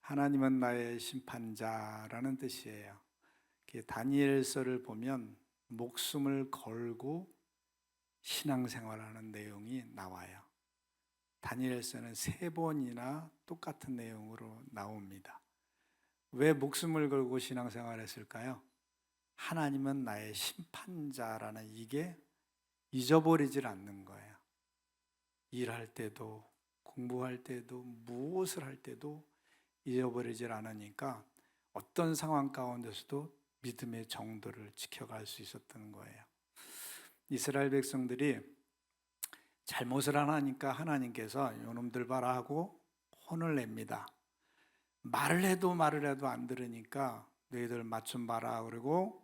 하나님은 나의 심판자라는 뜻이에요. 다니엘서를 보면 목숨을 걸고 신앙생활하는 내용이 나와요. 다니엘서는 3번이나 똑같은 내용으로 나옵니다. 왜 목숨을 걸고 신앙생활했을까요? 하나님은 나의 심판자라는 이게 잊어버리질 않는 거예요. 일할 때도 공부할 때도 무엇을 할 때도 잊어버리질 않으니까 어떤 상황 가운데서도 믿음의 정도를 지켜갈 수 있었던 거예요. 이스라엘 백성들이 잘못을 하니까 하나님께서 요놈들 봐라 하고 혼을 냅니다. 말을 해도 안 들으니까 너희들 맞춤 봐라 그러고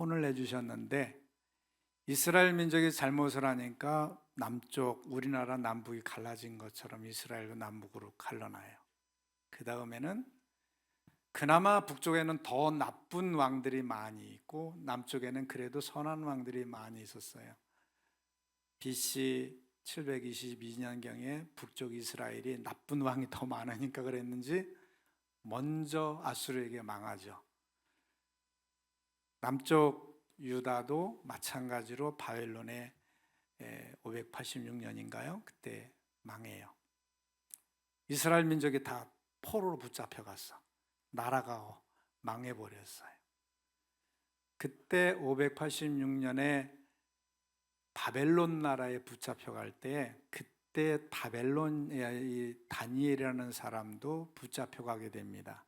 혼을 내주셨는데, 이스라엘 민족이 잘못을 하니까 남쪽, 우리나라 남북이 갈라진 것처럼 이스라엘도 남북으로 갈라놔요. 그 다음에는 그나마 북쪽에는 더 나쁜 왕들이 많이 있고 남쪽에는 그래도 선한 왕들이 많이 있었어요. BC 722년경에 북쪽 이스라엘이 나쁜 왕이 더 많으니까 그랬는지 먼저 아수르에게 망하죠. 남쪽 유다도 마찬가지로 바벨론에 586년인가요? 그때 망해요. 이스라엘 민족이 다 포로로 붙잡혀갔어. 나라가 망해버렸어요. 그때 586년에 바벨론 나라에 붙잡혀갈 때, 그때 바벨론의 다니엘이라는 사람도 붙잡혀가게 됩니다.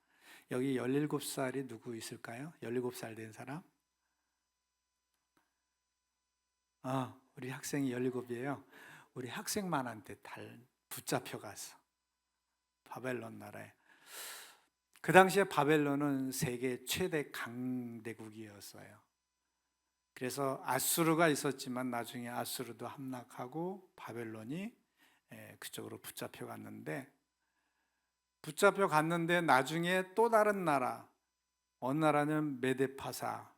여기 17살이 누구 있을까요? 17살 된 사람? 우리 학생이 17이에요. 우리 학생만한테 붙잡혀갔어. 바벨론 나라에. 그 당시에 바벨론은 세계 최대 강대국이었어요. 그래서 아수르가 있었지만 나중에 아수르도 함락하고 바벨론이 그쪽으로 붙잡혀갔는데 나중에 또 다른 나라, 어느 나라는 메데파사,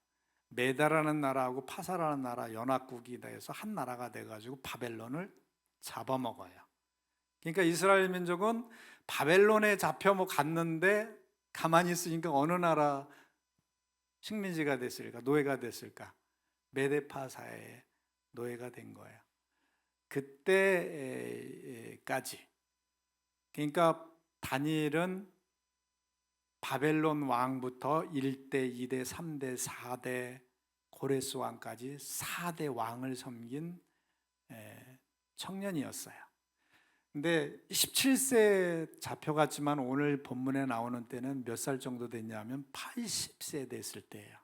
메다라는 나라하고 파사라는 나라 연합국이 돼서 한 나라가 돼가지고 바벨론을 잡아먹어요. 그러니까 이스라엘 민족은 바벨론에 갔는데 가만히 있으니까 어느 나라 식민지가 됐을까? 노예가 됐을까? 메데파사의 노예가 된 거예요. 그때까지. 그러니까 다니엘은 바벨론 왕부터 1대, 2대, 3대, 4대 고레스 왕까지 4대 왕을 섬긴 청년이었어요. 근데 17세 잡혀갔지만 오늘 본문에 나오는 때는 몇 살 정도 됐냐면 80세 됐을 때예요.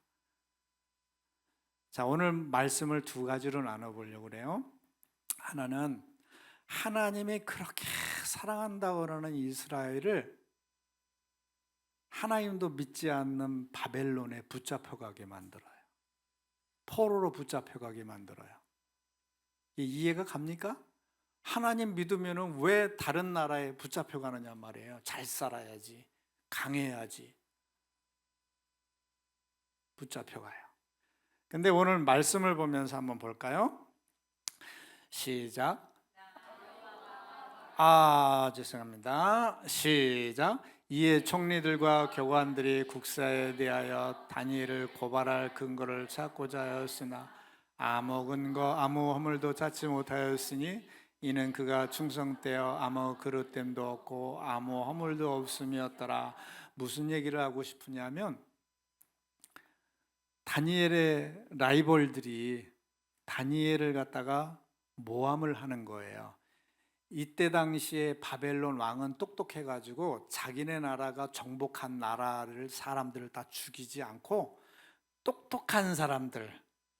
자, 오늘 말씀을 2가지로 나눠보려고 그래요. 하나는 하나님이 그렇게 사랑한다고 그러는 이스라엘을 하나님도 믿지 않는 바벨론에 붙잡혀가게 만들어요. 포로로 붙잡혀가게 만들어요. 이해가 갑니까? 하나님 믿으면 왜 다른 나라에 붙잡혀가느냐 말이에요. 잘 살아야지, 강해야지. 붙잡혀가요. 근데 오늘 말씀을 보면서 한번 볼까요? 시작. 죄송합니다. 시작. 이에 총리들과 교관들이 국사에 대하여 다니엘을 고발할 근거를 찾고자 하였으나 아무 근거 아무 허물도 찾지 못하였으니 이는 그가 충성되어 아무 그릇됨도 없고 아무 허물도 없음이었더라. 무슨 얘기를 하고 싶으냐면 다니엘의 라이벌들이 다니엘을 갖다가 모함을 하는 거예요. 이때 당시에 바벨론 왕은 똑똑해가지고 자기네 나라가 정복한 사람들을 다 죽이지 않고 똑똑한 사람들,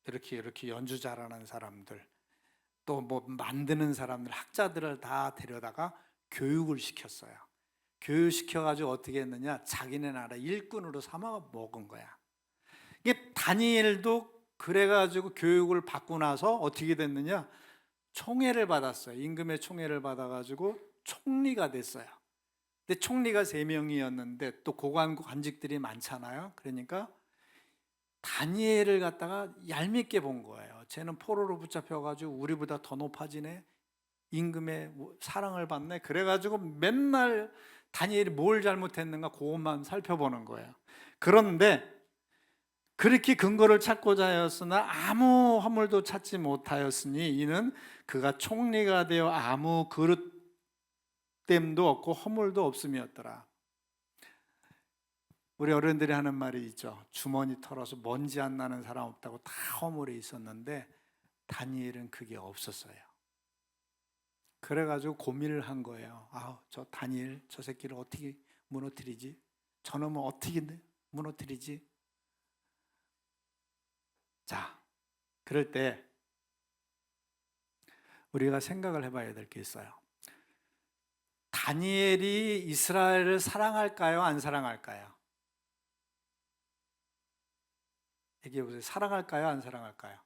이렇게 연주 잘하는 사람들, 또 뭐 만드는 사람들, 학자들을 다 데려다가 교육을 시켰어요. 교육시켜가지고 어떻게 했느냐, 자기네 나라 일꾼으로 삼아 먹은 거야. 이게 다니엘도 그래가지고 교육을 받고 나서 어떻게 됐느냐, 총애를 받았어요. 임금의 총애를 받아가지고 총리가 됐어요. 근데 총리가 3명이었는데 또 고관 관직들이 많잖아요. 그러니까 다니엘을 갖다가 얄밉게 본 거예요. 쟤는 포로로 붙잡혀가지고 우리보다 더 높아지네, 임금의 사랑을 받네. 그래가지고 맨날 다니엘이 뭘 잘못했는가 그것만 살펴보는 거예요. 그런데 그렇게 근거를 찾고자 하였으나 아무 허물도 찾지 못하였으니 이는 그가 총리가 되어 아무 그릇됨도 없고 허물도 없음이었더라. 우리 어른들이 하는 말이 있죠. 주머니 털어서 먼지 안 나는 사람 없다고. 다 허물이 있었는데 다니엘은 그게 없었어요. 그래가지고 고민을 한 거예요. 저 다니엘 저 새끼를 어떻게 무너뜨리지? 저놈은 어떻게 무너뜨리지? 자, 그럴 때 우리가 생각을 해봐야 될 게 있어요. 다니엘이 이스라엘을 사랑할까요? 안 사랑할까요? 얘기해보세요. 사랑할까요? 안 사랑할까요?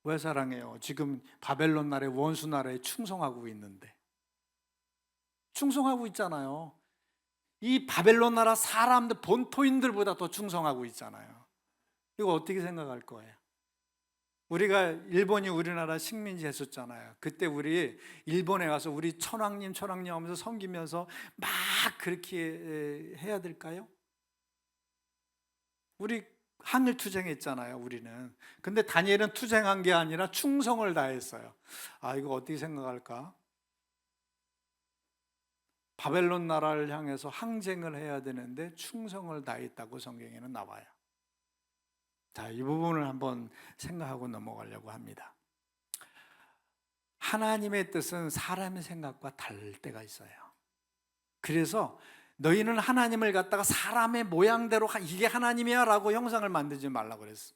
왜 사랑해요? 지금 바벨론 나라의 원수 나라에 충성하고 있는데. 충성하고 있잖아요. 이 바벨론 나라 사람들, 본토인들보다 더 충성하고 있잖아요. 이거 어떻게 생각할 거예요? 우리가 일본이 우리나라 식민지 했었잖아요. 그때 우리 일본에 가서 우리 천황님 하면서 섬기면서 막 그렇게 해야 될까요? 우리 하늘 투쟁했잖아요, 우리는. 근데 다니엘은 투쟁한 게 아니라 충성을 다했어요. 이거 어떻게 생각할까? 바벨론 나라를 향해서 항쟁을 해야 되는데 충성을 다했다고 성경에는 나와요. 자, 이 부분을 한번 생각하고 넘어가려고 합니다. 하나님의 뜻은 사람의 생각과 다를 때가 있어요. 그래서 너희는 하나님을 갖다가 사람의 모양대로 이게 하나님이야 라고 형상을 만들지 말라고 그랬어.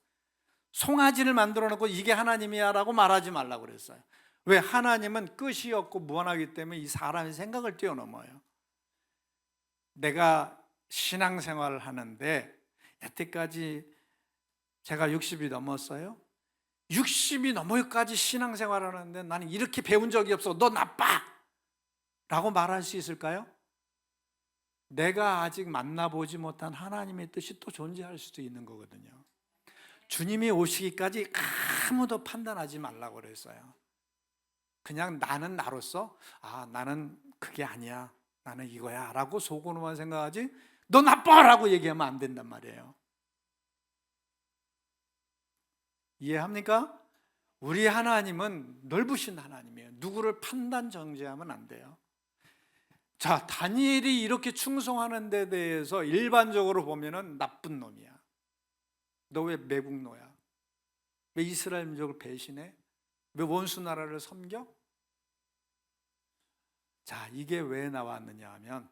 송아지를 만들어 놓고 이게 하나님이야 라고 말하지 말라고 그랬어요. 왜? 하나님은 끝이 없고 무한하기 때문에 이 사람의 생각을 뛰어넘어요. 내가 신앙생활을 하는데 여태까지 제가 60이 넘었어요. 60이 넘어까지 신앙생활을 하는데 나는 이렇게 배운 적이 없어. 너 나빠! 라고 말할 수 있을까요? 내가 아직 만나보지 못한 하나님의 뜻이 또 존재할 수도 있는 거거든요. 주님이 오시기까지 아무도 판단하지 말라고 그랬어요. 그냥 나는 나로서 나는 그게 아니야, 나는 이거야 라고 속으로만 생각하지 너 나빠! 라고 얘기하면 안 된단 말이에요. 이해합니까? 우리 하나님은 넓으신 하나님이에요. 누구를 판단 정죄하면 안 돼요. 자, 다니엘이 이렇게 충성하는 데 대해서 일반적으로 보면은 나쁜 놈이야. 너 왜 매국노야? 왜 이스라엘 민족을 배신해? 왜 원수 나라를 섬겨? 자, 이게 왜 나왔느냐 하면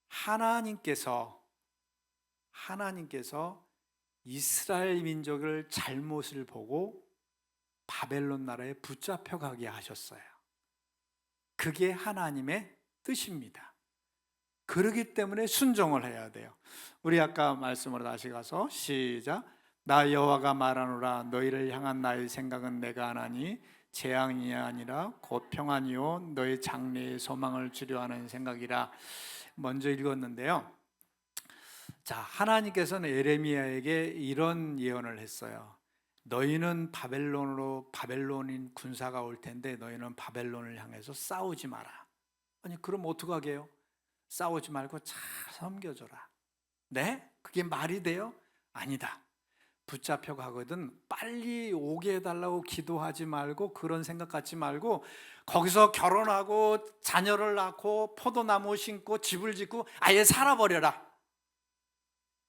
하나님께서 이스라엘 민족을 잘못을 보고 바벨론 나라에 붙잡혀 가게 하셨어요. 그게 하나님의 뜻입니다. 그렇기 때문에 순종을 해야 돼요. 우리 아까 말씀으로 다시 가서 시작. 나 여호와가 말하노라 너희를 향한 나의 생각은 내가 하나니 재앙이 아니라 곧 평안이요 너희 장래의 소망을 주려 하는 생각이라. 먼저 읽었는데요. 자, 하나님께서는 예레미야에게 이런 예언을 했어요. 너희는 바벨론인 군사가 올 텐데 너희는 바벨론을 향해서 싸우지 마라. 아니 그럼 어떡하게요? 싸우지 말고 잘 섬겨줘라. 네? 그게 말이 돼요? 아니다. 붙잡혀 가거든 빨리 오게 해달라고 기도하지 말고 그런 생각 갖지 말고 거기서 결혼하고 자녀를 낳고 포도나무 심고 집을 짓고 아예 살아버려라.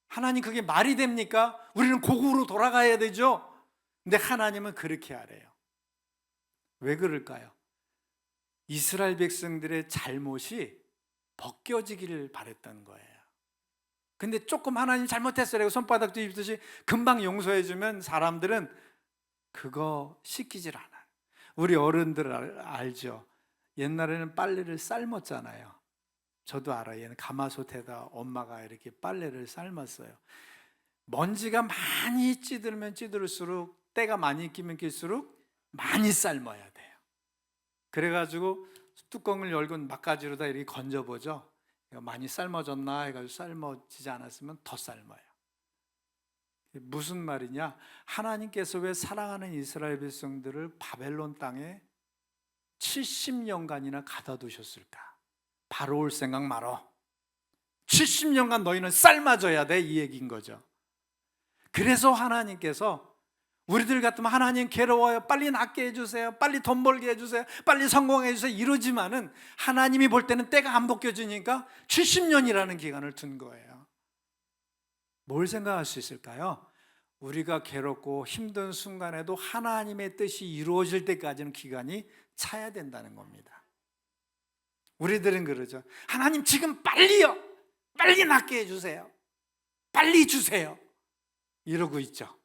하나님 그게 말이 됩니까? 우리는 고국으로 돌아가야 되죠. 근데 하나님은 그렇게 하래요. 왜 그럴까요? 이스라엘 백성들의 잘못이 벗겨지기를 바랬던 거예요. 근데 조금 하나님 잘못했어요 손바닥 뒤집듯이 금방 용서해주면 사람들은 그거 시키질 않아요. 우리 어른들 알죠? 옛날에는 빨래를 삶았잖아요. 저도 알아요. 얘는 가마솥에다 엄마가 이렇게 빨래를 삶았어요. 먼지가 많이 찌들면 찌들수록 때가 많이 끼면 낄수록 많이 삶아야 돼요. 그래가지고 뚜껑을 열고 막가지로다 이렇게 건져보죠. 많이 삶아졌나 해가지고 삶아지지 않았으면 더 삶아요. 무슨 말이냐? 하나님께서 왜 사랑하는 이스라엘 백성들을 바벨론 땅에 70년간이나 가둬두셨을까? 바로 올 생각 말어. 70년간 너희는 삶아져야 돼, 이 얘기인 거죠. 그래서 하나님께서 우리들 같으면 하나님 괴로워요, 빨리 낫게 해주세요, 빨리 돈 벌게 해주세요, 빨리 성공해 주세요 이러지만은 하나님이 볼 때는 때가 안 벗겨지니까 70년이라는 기간을 둔 거예요. 뭘 생각할 수 있을까요? 우리가 괴롭고 힘든 순간에도 하나님의 뜻이 이루어질 때까지는 기간이 차야 된다는 겁니다. 우리들은 그러죠. 하나님 지금 빨리요, 빨리 낫게 해주세요, 빨리 주세요 이러고 있죠.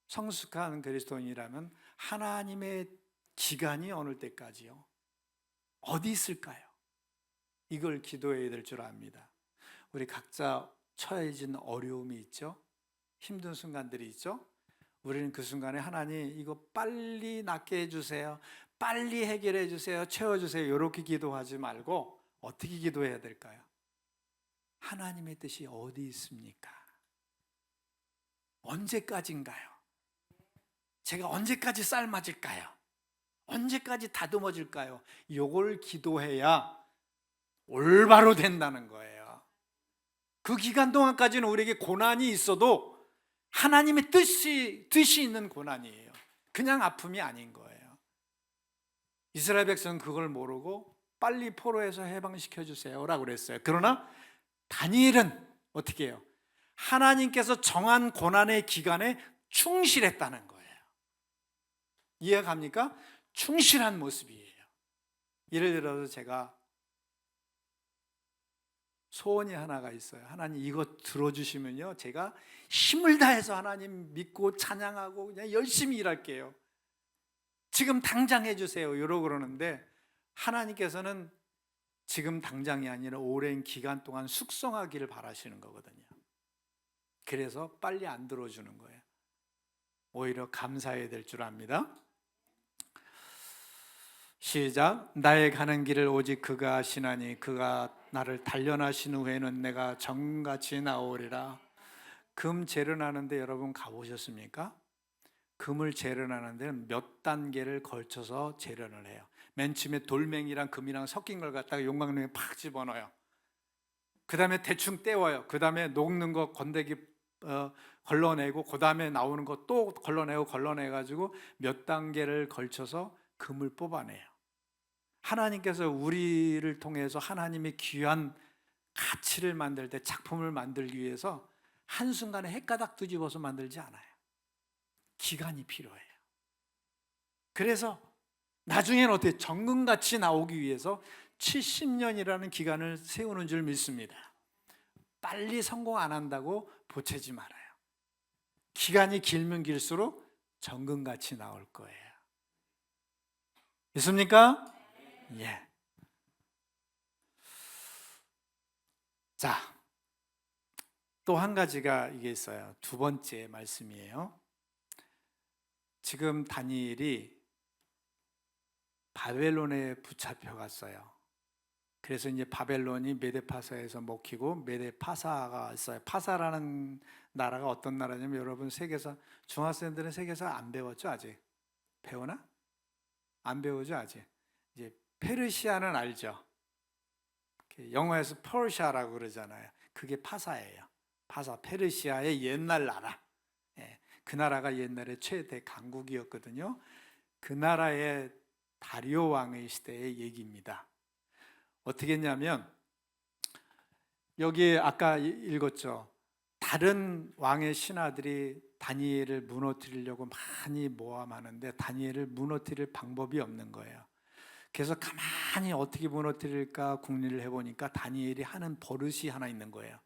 성숙한 그리스도인이라면 하나님의 기간이 어느 때까지요? 어디 있을까요? 이걸 기도해야 될 줄 압니다. 우리 각자 처해진 어려움이 있죠. 힘든 순간들이 있죠. 우리는 그 순간에 하나님 이거 빨리 낫게 해주세요, 빨리 해결해 주세요, 채워주세요 이렇게 기도하지 말고 어떻게 기도해야 될까요? 하나님의 뜻이 어디 있습니까? 언제까지인가요? 제가 언제까지 삶아질까요? 언제까지 다듬어질까요? 이걸 기도해야 올바로 된다는 거예요. 그 기간 동안까지는 우리에게 고난이 있어도 하나님의 뜻이 있는 고난이에요. 그냥 아픔이 아닌 거예요. 이스라엘 백성은 그걸 모르고 빨리 포로에서 해방시켜 주세요라고 그랬어요. 그러나 다니엘은 어떻게 해요? 하나님께서 정한 고난의 기간에 충실했다는 거예요. 이해가 갑니까? 충실한 모습이에요. 예를 들어서 제가 소원이 하나가 있어요. 하나님 이거 들어주시면요, 제가 힘을 다해서 하나님 믿고 찬양하고 그냥 열심히 일할게요. 지금 당장 해주세요 이러고 그러는데 하나님께서는 지금 당장이 아니라 오랜 기간 동안 숙성하기를 바라시는 거거든요. 그래서 빨리 안 들어주는 거예요. 오히려 감사해야 될 줄 압니다. 시작. 나의 가는 길을 오직 그가 아시나니 그가 나를 단련하신 후에는 내가 정같이 나오리라. 금 재련하는데 여러분 가보셨습니까? 금을 재련하는 데는 몇 단계를 걸쳐서 재련을 해요. 맨 처음에 돌멩이랑 금이랑 섞인 걸 갖다가 용광로에 팍 집어넣어요. 그 다음에 대충 떼워요. 그 다음에 녹는 거 건더기 걸러내고 그 다음에 나오는 거 또 걸러내가지고 몇 단계를 걸쳐서 금을 뽑아내요. 하나님께서 우리를 통해서 하나님의 귀한 가치를 만들 때, 작품을 만들기 위해서 한순간에 헷가닥 뒤집어서 만들지 않아요. 기간이 필요해요. 그래서 나중에는 어떻게 정금같이 나오기 위해서 70년이라는 기간을 세우는 줄 믿습니다. 빨리 성공 안 한다고 보채지 말아요. 기간이 길면 길수록 정금같이 나올 거예요. 믿습니까? 예. 자, 또 한 가지가 이게 있어요. 두 번째 말씀이에요. 지금 다니엘이 바벨론에 붙잡혀 갔어요. 그래서 이제 바벨론이 메데파사에서 먹히고 메데파사가 있어요. 파사라는 나라가 어떤 나라냐면, 여러분 세계사, 중학생들은 세계사 안 배웠죠? 아직 배우나? 안 배우죠? 아직. 이제 페르시아는 알죠? 영어에서 퍼시아라고 그러잖아요. 그게 파사예요. 파사, 페르시아의 옛날 나라. 그 나라가 옛날에 최대 강국이었거든요. 그 나라의 다리오 왕의 시대의 얘기입니다. 어떻게 했냐면, 여기 아까 읽었죠. 다른 왕의 신하들이 다니엘을 무너뜨리려고 많이 모함하는데 다니엘을 무너뜨릴 방법이 없는 거예요. 그래서 가만히 어떻게 무너뜨릴까 궁리를 해보니까 다니엘이 하는 버릇이 하나 있는 거예요.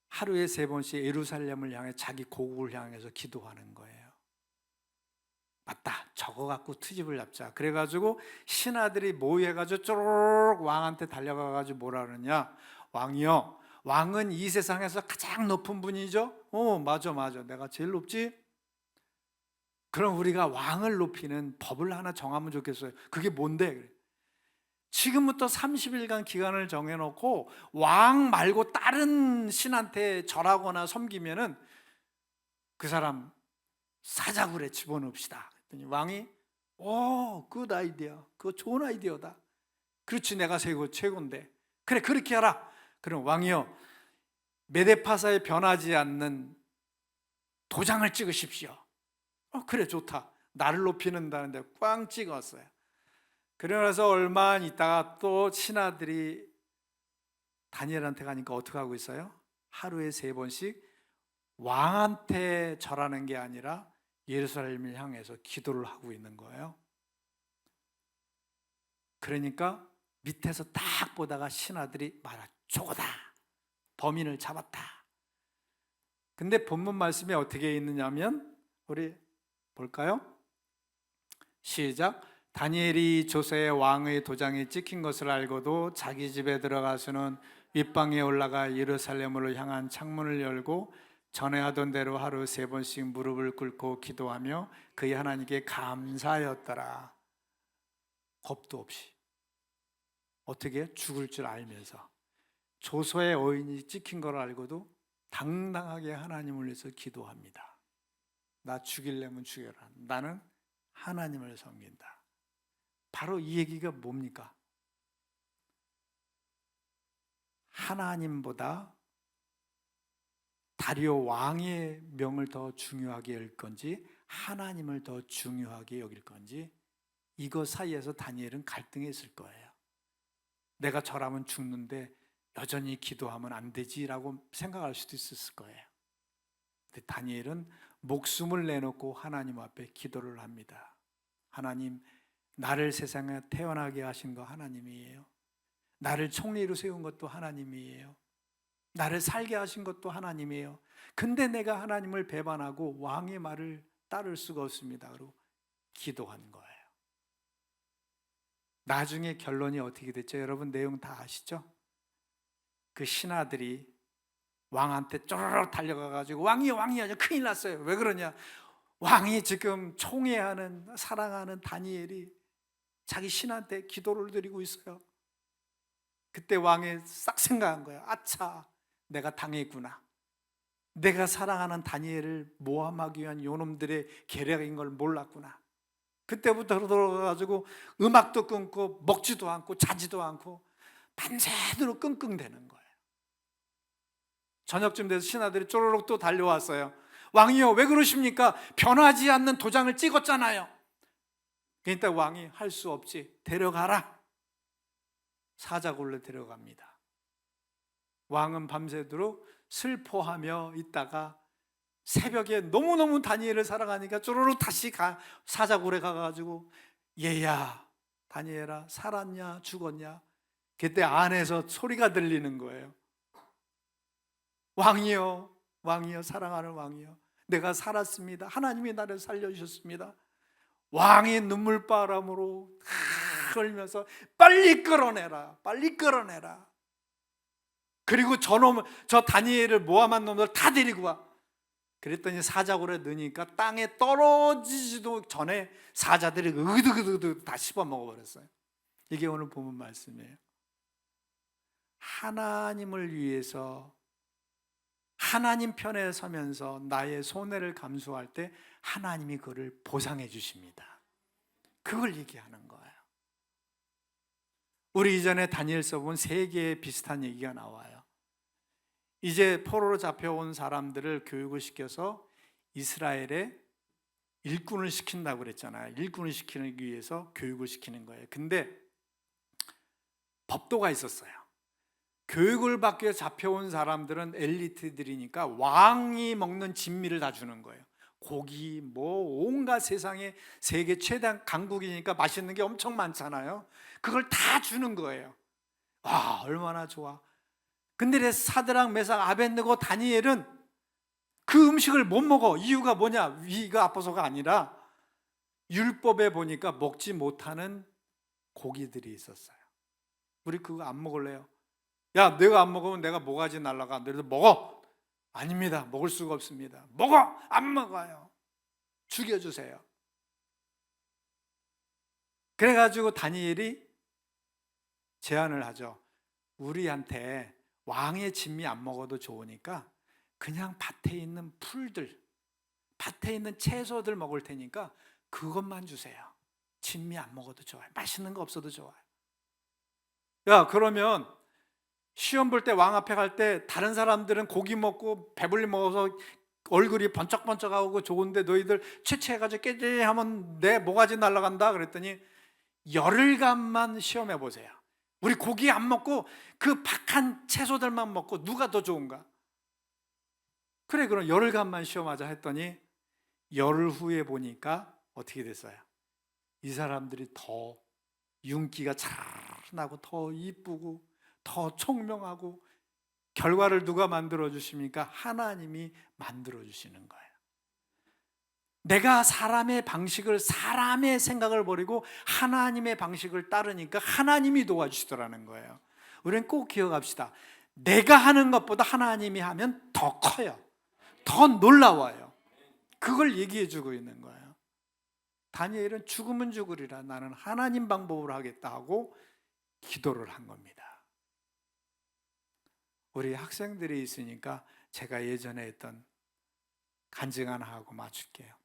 하루에 3번씩 예루살렘을 향해 자기 고국을 향해서 기도하는 거예요. 맞다, 저거 갖고 트집을 잡자. 그래가지고 신하들이 모여가지고 쪼르륵 왕한테 달려가가지고 뭐라 그러냐. 왕이요, 왕은 이 세상에서 가장 높은 분이죠. 맞아, 내가 제일 높지. 그럼 우리가 왕을 높이는 법을 하나 정하면 좋겠어요. 그게 뭔데? 지금부터 30일간 기간을 정해놓고 왕 말고 다른 신한테 절하거나 섬기면은 그 사람 사자굴에 집어넣읍시다. 그랬더니 왕이 굿 아이디어, 그거 좋은 아이디어다. 그렇지, 내가 최고인데. 그래, 그렇게 하라. 그럼 왕이여, 메데파사에 변하지 않는 도장을 찍으십시오. 그래, 좋다. 나를 높이는다는데 꽝 찍었어요. 그러면서 얼마 있다가 또 신하들이 다니엘한테 가니까 어떻게 하고 있어요? 하루에 3번씩 왕한테 절하는 게 아니라 예루살렘을 향해서 기도를 하고 있는 거예요. 그러니까 밑에서 딱 보다가 신하들이 말아, 저거다, 범인을 잡았다. 근데 본문 말씀에 어떻게 있느냐면, 우리 볼까요? 시작. 다니엘이 조서에 왕의 도장이 찍힌 것을 알고도 자기 집에 들어가서는 윗방에 올라가 예루살렘으로 향한 창문을 열고 전에 하던 대로 하루 3번씩 무릎을 꿇고 기도하며 그의 하나님께 감사하였더라. 겁도 없이. 어떻게? 죽을 줄 알면서. 조서의 어인이 찍힌 걸 알고도 당당하게 하나님을 위해서 기도합니다. 나 죽이려면 죽여라. 나는 하나님을 섬긴다. 바로 이 얘기가 뭡니까? 하나님보다 다리오 왕의 명을 더 중요하게 여길 건지 하나님을 더 중요하게 여길 건지, 이거 사이에서 다니엘은 갈등했을 거예요. 내가 절하면 죽는데 여전히 기도하면 안 되지라고 생각할 수도 있었을 거예요. 근데 다니엘은 목숨을 내놓고 하나님 앞에 기도를 합니다. 하나님, 나를 세상에 태어나게 하신 거 하나님이에요. 나를 총리로 세운 것도 하나님이에요. 나를 살게 하신 것도 하나님이에요. 근데 내가 하나님을 배반하고 왕의 말을 따를 수가 없습니다. 그리고 기도한 거예요. 나중에 결론이 어떻게 됐죠? 여러분 내용 다 아시죠? 그 신하들이 왕한테 쪼르륵 달려가가지고 왕이여 큰일 났어요. 왜 그러냐? 왕이 지금 총애하는 사랑하는 다니엘이 자기 신한테 기도를 드리고 있어요. 그때 왕이 싹 생각한 거예요. 아차, 내가 당했구나. 내가 사랑하는 다니엘을 모함하기 위한 요놈들의 계략인 걸 몰랐구나. 그때부터 들어가가지고 음악도 끊고 먹지도 않고 자지도 않고 밤새도록 끙끙대는 거예요. 저녁쯤 돼서 신하들이 쪼르륵 또 달려왔어요. 왕이요, 왜 그러십니까? 변하지 않는 도장을 찍었잖아요. 그러니까 왕이 할 수 없지, 데려가라. 사자굴로 데려갑니다. 왕은 밤새도록 슬퍼하며 있다가 새벽에 너무너무 다니엘을 사랑하니까 쪼르륵 다시 사자굴에 가가지고, 얘야 다니엘아, 살았냐 죽었냐? 그때 안에서 소리가 들리는 거예요. 왕이요, 왕이요, 사랑하는 왕이요, 내가 살았습니다. 하나님이 나를 살려주셨습니다. 왕이 눈물바람으로 흘면서 빨리 끌어내라, 빨리 끌어내라. 그리고 저 다니엘을 모함한 놈들 다 데리고 와. 그랬더니 사자굴에 넣으니까 땅에 떨어지지도 전에 사자들이 으드그드그 다 씹어 먹어버렸어요. 이게 오늘 본문 말씀이에요. 하나님을 위해서 하나님 편에 서면서 나의 손해를 감수할 때 하나님이 그를 보상해 주십니다. 그걸 얘기하는 거예요. 우리 이전에 다니엘서 본 3개의 비슷한 얘기가 나와요. 이제 포로로 잡혀온 사람들을 교육을 시켜서 이스라엘에 일꾼을 시킨다고 그랬잖아요. 일꾼을 시키기 위해서 교육을 시키는 거예요. 근데 법도가 있었어요. 교육을 받기 위해 잡혀온 사람들은 엘리트들이니까 왕이 먹는 진미를 다 주는 거예요. 고기, 온갖 세상에 세계 최대 강국이니까 맛있는 게 엄청 많잖아요. 그걸 다 주는 거예요. 와, 얼마나 좋아. 근데 사드락, 메삭, 아벳느고, 다니엘은 그 음식을 못 먹어. 이유가 뭐냐? 위가 아파서가 아니라 율법에 보니까 먹지 못하는 고기들이 있었어요. 우리 그거 안 먹을래요? 야, 내가 안 먹으면 내가 모가지 날라가. 그래서 먹어. 아닙니다. 먹을 수가 없습니다. 먹어. 안 먹어요. 죽여주세요. 그래가지고 다니엘이 제안을 하죠. 우리한테 왕의 진미 안 먹어도 좋으니까 그냥 밭에 있는 풀들, 밭에 있는 채소들 먹을 테니까 그것만 주세요. 진미 안 먹어도 좋아요. 맛있는 거 없어도 좋아요. 야, 그러면 시험 볼 때 왕 앞에 갈 때 다른 사람들은 고기 먹고 배불리 먹어서 얼굴이 번쩍번쩍하고 좋은데 너희들 채채해가지고 깨지하면 내 모가지 날아간다 그랬더니 열흘간만 시험해 보세요. 우리 고기 안 먹고 그 박한 채소들만 먹고 누가 더 좋은가? 그래, 그럼 열흘간만 시험하자 했더니 열흘 후에 보니까 어떻게 됐어요? 이 사람들이 더 윤기가 잘 나고 더 이쁘고 더 총명하고, 결과를 누가 만들어 주십니까? 하나님이 만들어 주시는 거예요. 내가 사람의 방식을, 사람의 생각을 버리고 하나님의 방식을 따르니까 하나님이 도와주시더라는 거예요. 우리는 꼭 기억합시다. 내가 하는 것보다 하나님이 하면 더 커요. 더 놀라워요. 그걸 얘기해 주고 있는 거예요. 다니엘은 죽으면 죽으리라, 나는 하나님 방법으로 하겠다 하고 기도를 한 겁니다. 우리 학생들이 있으니까 제가 예전에 했던 간증 하나 하고 마칠게요.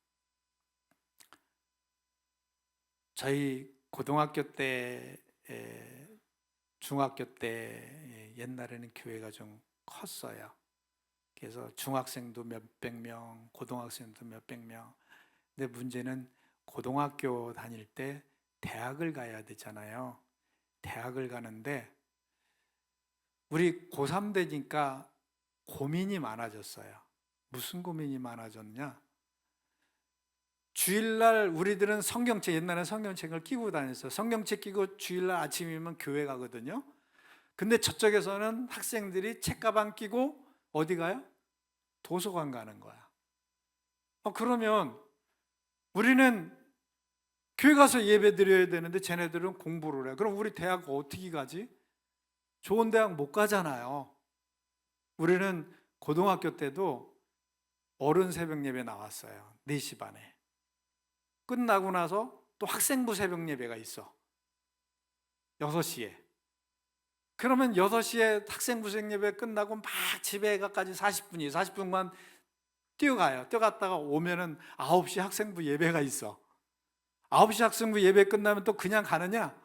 저희 고등학교 때, 중학교 때 옛날에는 교회가 좀 컸어요. 그래서 중학생도 몇백 명, 고등학생도 몇백 명. 근데 문제는 고등학교 다닐 때 대학을 가야 되잖아요. 대학을 가는데 우리 고3 되니까 고민이 많아졌어요. 무슨 고민이 많아졌냐? 주일날 우리들은 성경책, 옛날에 성경책을 끼고 다녔어요. 성경책 끼고 주일날 아침이면 교회 가거든요. 근데 저쪽에서는 학생들이 책가방 끼고 어디 가요? 도서관 가는 거야. 그러면 우리는 교회 가서 예배 드려야 되는데 쟤네들은 공부를 해. 그럼 우리 대학 어떻게 가지? 좋은 대학 못 가잖아요. 우리는 고등학교 때도 어른 새벽 예배 나왔어요. 4시 반에. 끝나고 나서 또 학생부 새벽 예배가 있어. 6시에. 그러면 6시에 학생부 새벽 예배 끝나고 막 집에 가까지 40분만 뛰어가요. 뛰어갔다가 오면은 9시 학생부 예배가 있어. 9시 학생부 예배 끝나면 또 그냥 가느냐?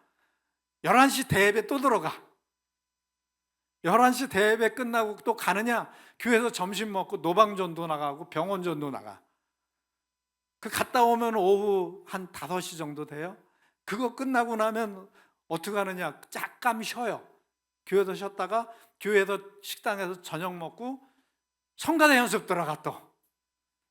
11시 대예배 또 들어가. 11시 대예배 끝나고 또 가느냐? 교회에서 점심 먹고 노방전도 나가고 병원전도 나가. 그 갔다 오면 오후 한 5시 정도 돼요. 그거 끝나고 나면 어떻게 하느냐? 잠깐 쉬어요. 교회에서 쉬었다가 교회에서 식당에서 저녁 먹고 성가대 연습 들어가. 또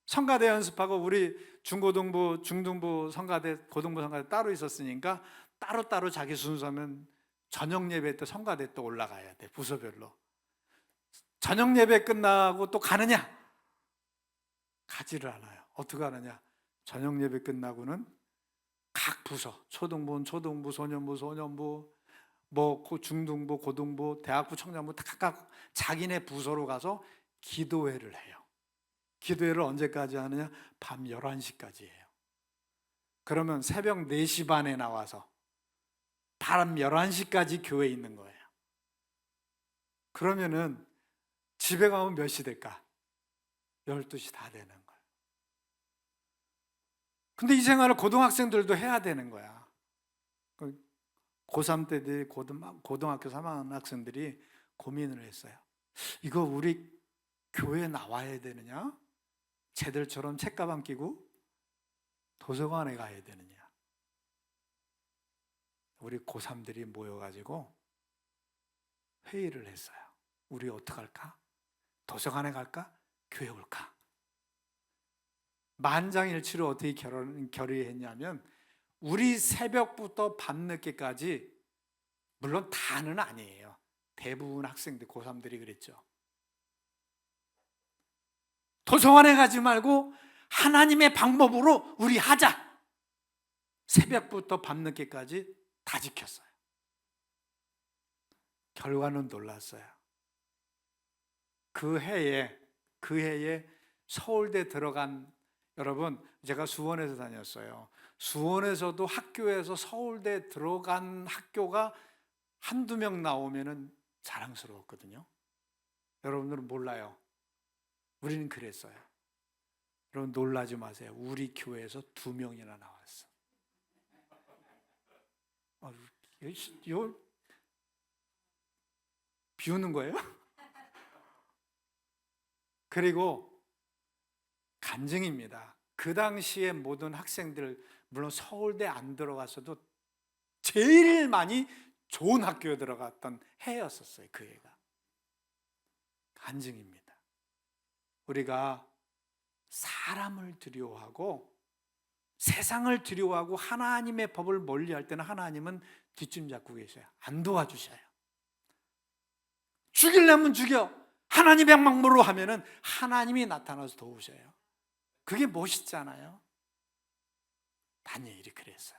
성가대 연습하고, 우리 중고등부, 중등부 성가대, 고등부 성가대 따로 있었으니까 따로따로 자기 순서면 저녁 예배 때 성가대 또 올라가야 돼. 부서별로. 저녁 예배 끝나고 또 가느냐? 가지를 않아요. 어떻게 하느냐? 저녁 예배 끝나고는 각 부서, 초등부는 초등부, 소년부, 뭐 중등부, 고등부, 대학부, 청년부 다 각각 자기네 부서로 가서 기도회를 해요. 기도회를 언제까지 하느냐? 밤 11시까지 해요. 그러면 새벽 4시 반에 나와서 밤 11시까지 교회에 있는 거예요. 그러면은 집에 가면 몇 시 될까? 12시 다 되는 거예요. 근데 이 생활을 고등학생들도 해야 되는 거야. 고3 때들, 고등학교 3학년 학생들이 고민을 했어요. 이거 우리 교회 나와야 되느냐? 쟤들처럼 책가방 끼고 도서관에 가야 되느냐? 우리 고3들이 모여가지고 회의를 했어요. 우리 어떡할까? 도서관에 갈까? 교회 올까? 만장일치로 어떻게 결의했냐면, 우리 새벽부터 밤늦게까지, 물론 다는 아니에요. 대부분 학생들, 고3들이 그랬죠. 도서관에 가지 말고 하나님의 방법으로 우리 하자. 새벽부터 밤늦게까지 다 지켰어요. 결과는 놀랐어요. 그 해에 서울대 들어간, 여러분, 제가 수원에서 다녔어요. 수원에서도 학교에서 서울대 들어간 학교가 한두 명 나오면은 자랑스러웠거든요. 여러분들은 몰라요. 우리는 그랬어요. 여러분 놀라지 마세요. 우리 교회에서 2명이나 나왔어. 비우는 거예요? 그리고 간증입니다. 그 당시에 모든 학생들, 물론 서울대 안 들어갔어도 제일 많이 좋은 학교에 들어갔던 해였었어요. 그 해가. 간증입니다. 우리가 사람을 두려워하고 세상을 두려워하고 하나님의 법을 멀리할 때는 하나님은 뒷짐 잡고 계셔요. 안 도와주셔요. 죽이려면 죽여. 하나님의 방법으로 하면은 하나님이 나타나서 도우셔요. 그게 멋있잖아요. 다니엘이 그랬어요.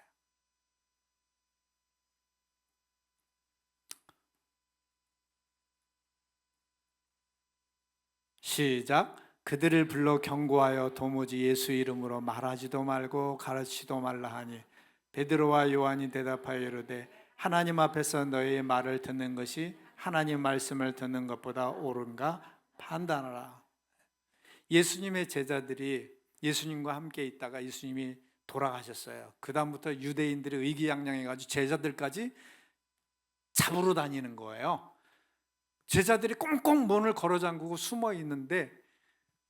시작. 그들을 불러 경고하여 도무지 예수 이름으로 말하지도 말고 가르치지도 말라 하니 베드로와 요한이 대답하여 이르되 하나님 앞에서 너희의 말을 듣는 것이 하나님 말씀을 듣는 것보다 옳은가 판단하라. 예수님의 제자들이 예수님과 함께 있다가 예수님이 돌아가셨어요. 그 다음부터 유대인들이 의기양양해가지고 제자들까지 잡으러 다니는 거예요. 제자들이 꽁꽁 문을 걸어 잠그고 숨어 있는데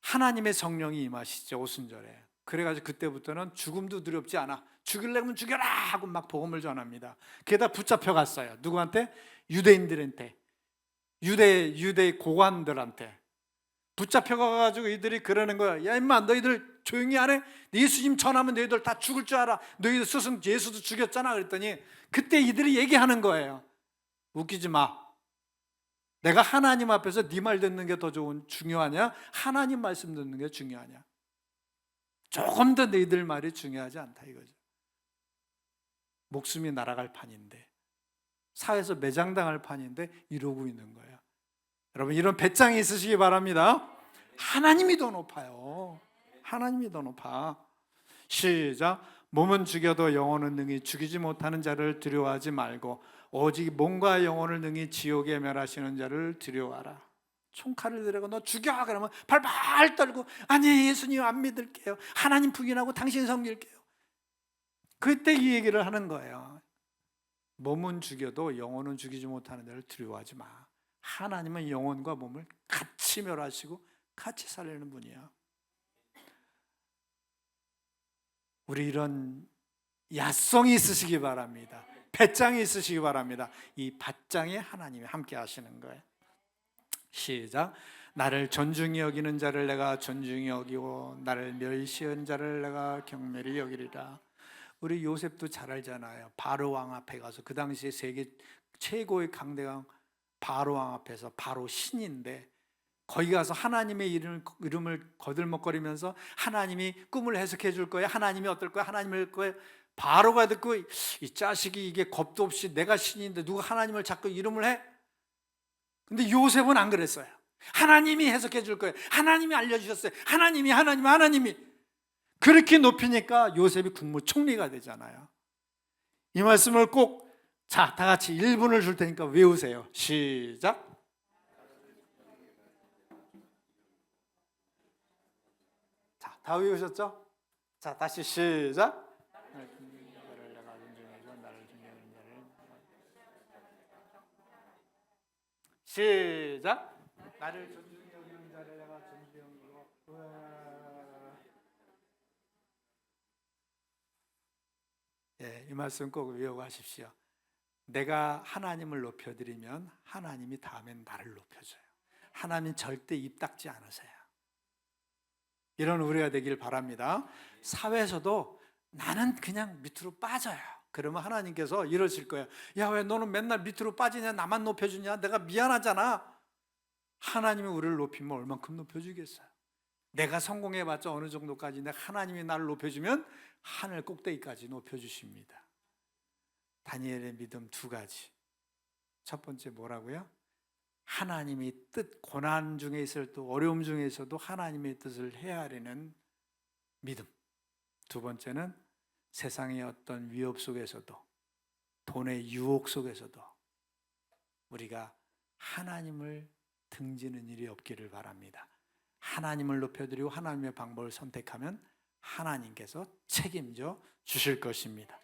하나님의 성령이 임하시죠. 오순절에. 그래가지고 그때부터는 죽음도 두렵지 않아. 죽이려면 죽여라 하고 막 복음을 전합니다. 게다 붙잡혀 갔어요. 누구한테? 유대인들한테, 유대 고관들한테 붙잡혀 가가지고 이들이 그러는 거야. 야 임마, 너희들 조용히 안 해? 예수님 전하면 너희들 다 죽을 줄 알아. 너희들 스승 예수도 죽였잖아. 그랬더니 그때 이들이 얘기하는 거예요. 웃기지 마. 내가 하나님 앞에서 네 말 듣는 게 더 중요하냐? 하나님 말씀 듣는 게 중요하냐? 조금 더 너희들 말이 중요하지 않다 이거죠. 목숨이 날아갈 판인데, 사회에서 매장당할 판인데 이러고 있는 거예요. 여러분, 이런 배짱이 있으시기 바랍니다. 하나님이 더 높아요. 하나님이 더 높아. 시작. 몸은 죽여도 영혼은 능히 죽이지 못하는 자를 두려워하지 말고 오직 몸과 영혼을 능히 지옥에 멸하시는 자를 두려워하라. 총칼을 들고 너 죽여 그러면 발발 떨고 아니 예수님 안 믿을게요. 하나님 부인하고 당신 섬길게요. 그때 이 얘기를 하는 거예요. 몸은 죽여도 영혼은 죽이지 못하는 자를 두려워하지 마. 하나님은 영혼과 몸을 같이 멸하시고 같이 살리는 분이야. 우리 이런 야성이 있으시기 바랍니다. 배짱이 있으시기 바랍니다. 이 밭장에 하나님이 함께 하시는 거예요. 시작. 나를 존중히 여기는 자를 내가 존중히 여기고 나를 멸시하는 자를 내가 경멸히 여기리라. 우리 요셉도 잘 알잖아요. 바로 왕 앞에 가서, 그 당시에 세계 최고의 강대강 바로 왕 앞에서, 바로 신인데 거기 가서 하나님의 이름을 거들먹거리면서 하나님이 꿈을 해석해 줄 거예요. 하나님이 어떨 거예요. 하나님이 할 거예요. 바로가 듣고 이 자식이 이게 겁도 없이 내가 신인데 누가 하나님을 자꾸 이름을 해? 근데 요셉은 안 그랬어요. 하나님이 해석해 줄 거예요. 하나님이 알려주셨어요. 하나님이 그렇게 높이니까 요셉이 국무총리가 되잖아요. 이 말씀을 꼭, 자, 다 같이 1분을 줄 테니까 외우세요. 시작. 자, 다 외우셨죠? 자, 다시 시작. 시작. 나를 존중히 여기는 자를 내가 존중히 여기고. 예, 이 말씀 꼭 외워가십시오. 내가 하나님을 높여드리면 하나님이 다음엔 나를 높여줘요. 하나님 절대 입 닫지 않으세요. 이런 우리가 되길 바랍니다. 사회에서도 나는 그냥 밑으로 빠져요. 그러면 하나님께서 이러실 거예요. 야, 왜 너는 맨날 밑으로 빠지냐? 나만 높여주냐? 내가 미안하잖아. 하나님이 우리를 높이면 얼만큼 높여주겠어요. 내가 성공해봤자 어느 정도까지인데 하나님이 나를 높여주면 하늘 꼭대기까지 높여주십니다. 다니엘의 믿음 2가지. 첫 번째 뭐라고요? 하나님이 뜻, 고난 중에 있을 때, 어려움 중에서도 하나님의 뜻을 헤아리는 믿음. 2번째는 세상의 어떤 위협 속에서도, 돈의 유혹 속에서도 우리가 하나님을 등지는 일이 없기를 바랍니다. 하나님을 높여드리고 하나님의 방법을 선택하면 하나님께서 책임져 주실 것입니다.